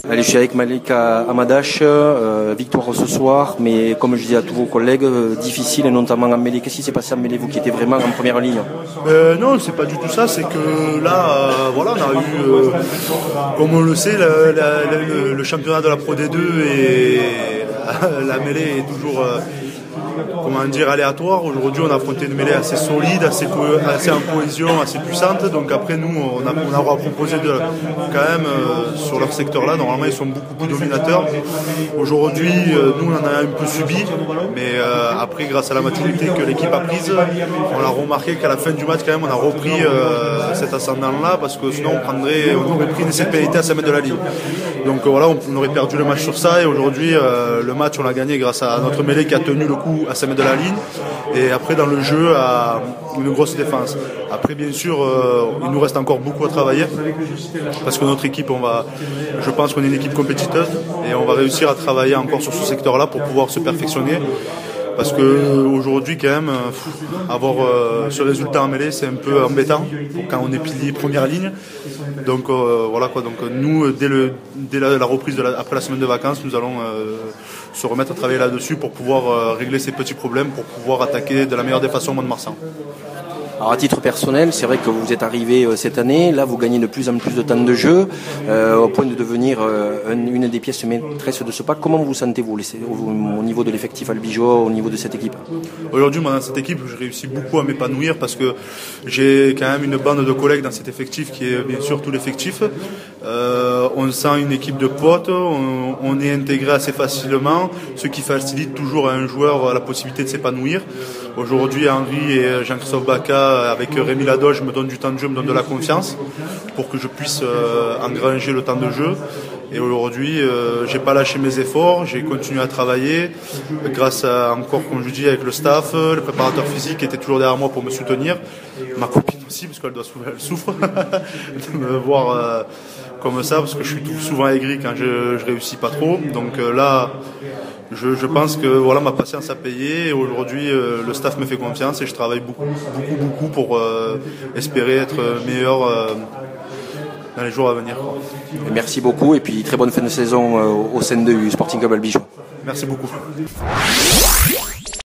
Allez, je suis avec Malika Amadash, victoire ce soir, mais comme je dis à tous vos collègues, difficile, et notamment en mêlée. Qu'est-ce qui s'est passé en mêlée, vous qui étiez vraiment en première ligne? Non, c'est pas du tout ça, c'est que là, voilà, on a eu, comme on le sait, le championnat de la Pro D2 et la mêlée est toujours, comment dire, aléatoire. Aujourd'hui, on a affronté une mêlée assez solide, assez en cohésion, assez puissante. Donc après, nous, on aura proposé quand même sur leur secteur-là. Normalement, ils sont beaucoup plus dominateurs. Aujourd'hui, nous, on en a un peu subi, mais après, grâce à la maturité que l'équipe a prise, on a remarqué qu'à la fin du match, quand même, on a repris cet ascendant-là, parce que sinon, on aurait pris une pénalité à 5 mètres de la ligne. Donc voilà, on aurait perdu le match sur ça, et aujourd'hui, le match, on l'a gagné grâce à notre mêlée qui a tenu le coup à 5 mètres de la ligne, et après dans le jeu à une grosse défense. Après, bien sûr, il nous reste encore beaucoup à travailler, parce que notre équipe, je pense qu'on est une équipe compétiteuse, et on va réussir à travailler encore sur ce secteur-là pour pouvoir se perfectionner. Parce que aujourd'hui, quand même, avoir ce résultat en mêlée, c'est un peu embêtant quand on est pilier première ligne. Donc voilà quoi. Donc nous, dès la reprise après la semaine de vacances, nous allons se remettre à travailler là-dessus pour pouvoir régler ces petits problèmes, pour pouvoir attaquer de la meilleure des façons au Mont-de-Marsan. Alors à titre personnel, c'est vrai que vous êtes arrivé cette année, là vous gagnez de plus en plus de temps de jeu, au point de devenir une des pièces maîtresses de ce pack. Comment vous sentez-vous au niveau de l'effectif albigeois, au niveau de cette équipe? Aujourd'hui, moi, dans cette équipe, je réussis beaucoup à m'épanouir parce que j'ai quand même une bande de collègues dans cet effectif qui est bien sûr tout l'effectif. On sent une équipe de potes, on est intégré assez facilement, ce qui facilite toujours à un joueur la possibilité de s'épanouir. Aujourd'hui, Henri et Jean-Christophe Baca, avec Rémi Ladoche, me donnent du temps de jeu, me donnent de la confiance pour que je puisse engranger le temps de jeu. Et aujourd'hui, j'ai pas lâché mes efforts, j'ai continué à travailler grâce à, encore, comme je dis, avec le staff, le préparateur physique qui était toujours derrière moi pour me soutenir, ma copine aussi, parce qu'elle souffre de me voir comme ça, parce que je suis souvent aigri quand je réussis pas trop. Donc là, je pense que voilà, ma patience a payé, et aujourd'hui le staff me fait confiance et je travaille beaucoup pour espérer être meilleur dans les jours à venir. Merci beaucoup, et puis très bonne fin de saison au sein du Sporting Club Albigeois. Merci beaucoup.